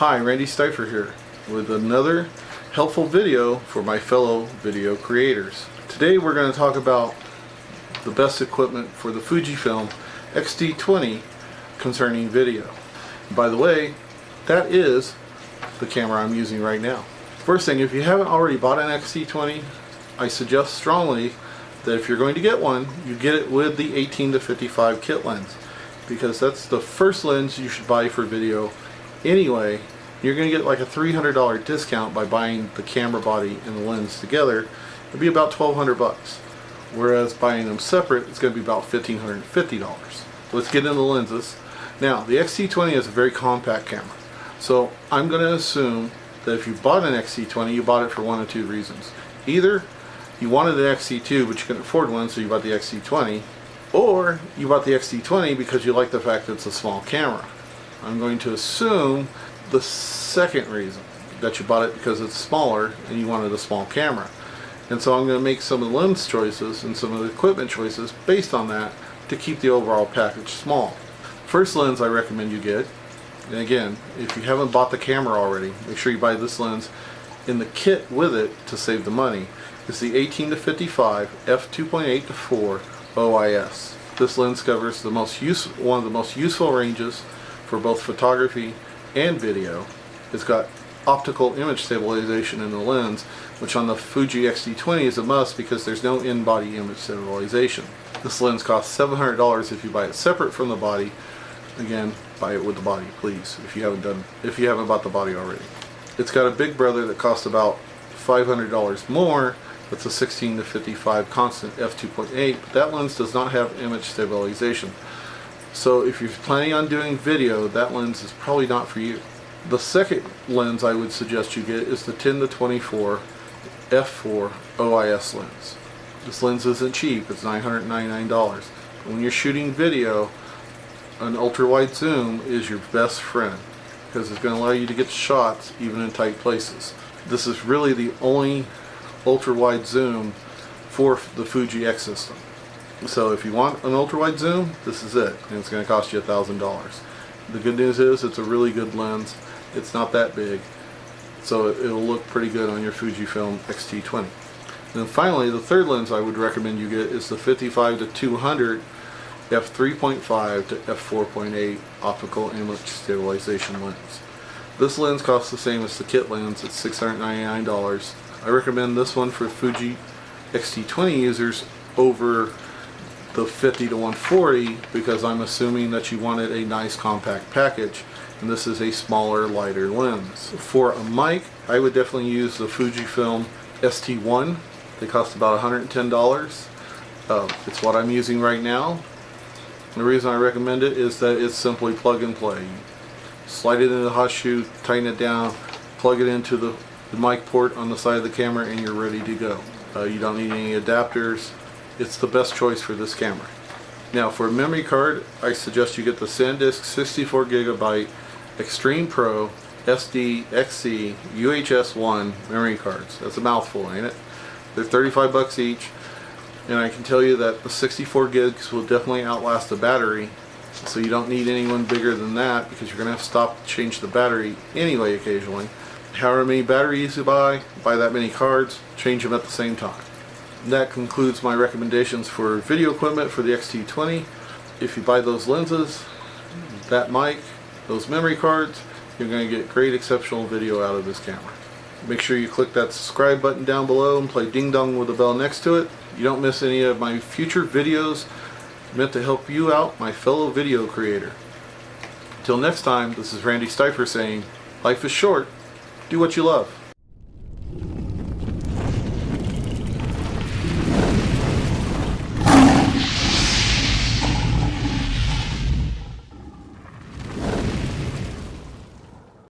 Hi, Randy Stiefer here with another helpful video for my fellow video creators. Today we're going to talk about the best equipment for the Fujifilm X-T20 concerning video. And by the way, that is the camera I'm using right now. First thing, if you haven't already bought an X-T20, I suggest strongly that if you're going to get one, you get it with the 18-55 kit lens, because that's the first lens you should buy for video anyway. You're going to get like a $300 discount by buying the camera body and the lens together. It'd be about $1,200 bucks, whereas buying them separate it's going to be about $1,550. Let's get into the lenses. Now, the X-T20 is a very compact camera, so I'm going to assume that if you bought an X-T20, you bought it for one of two reasons. Either you wanted an X-T2 but you couldn't afford one, so you bought the X-T20, or you bought the X-T20 because you like the fact that it's a small camera. I'm going to assume the second reason, that you bought it because it's smaller and you wanted a small camera. And so I'm going to make some of the lens choices and some of the equipment choices based on that to keep the overall package small. First lens I recommend you get, and again, if you haven't bought the camera already, make sure you buy this lens in the kit with it to save the money, is the 18-55 f2.8-4 OIS. This lens covers one of the most useful ranges for both photography and video. It's got optical image stabilization in the lens, which on the Fuji X-T20 is a must because there's no in-body image stabilization. This lens costs $700 if you buy it separate from the body. Again, buy it with the body, please, if you haven't bought the body already. It's got a big brother that costs about $500 more. That's a 16-55 constant f2.8, but that lens does not have image stabilization. So if you're planning on doing video, that lens is probably not for you. The second lens I would suggest you get is the 10-24 f4 OIS lens. This lens isn't cheap, it's $999. When you're shooting video, an ultra-wide zoom is your best friend because it's going to allow you to get shots even in tight places. This is really the only ultra-wide zoom for the Fuji X system. So if you want an ultra-wide zoom, this is it, and it's going to cost you $1,000. The good news is it's a really good lens. It's not that big, so it'll look pretty good on your Fujifilm X-T20. And then finally, the third lens I would recommend you get is the 55-200 f3.5 to f4.8 optical image stabilization lens. This lens costs the same as the kit lens. It's $699. I recommend this one for Fuji X-T20 users over the 50-140 because I'm assuming that you wanted a nice compact package, and this is a smaller, lighter lens. For a mic, I would definitely use the Fujifilm ST1. They cost about $110. It's what I'm using right now. And the reason I recommend it is that it's simply plug and play. You slide it into the hot shoe, tighten it down, plug it into the mic port on the side of the camera, and you're ready to go. You don't need any adapters. It's the best choice for this camera. Now for a memory card, I suggest you get the SanDisk 64GB Extreme Pro SD XC UHS-1 memory cards. That's a mouthful, ain't it? They're 35 bucks each, and I can tell you that the 64 gigs will definitely outlast the battery, so you don't need anyone bigger than that because you're going to have to stop to change the battery anyway occasionally. However many batteries you buy that many cards, change them at the same time. That concludes my recommendations for video equipment for the X-T20. If you buy those lenses, that mic, those memory cards, you're going to get great exceptional video out of this camera. Make sure you click that subscribe button down below and play ding dong with the bell next to it. You don't miss any of my future videos meant to help you out, my fellow video creator. Until next time, this is Randy Stiefer saying, life is short, do what you love.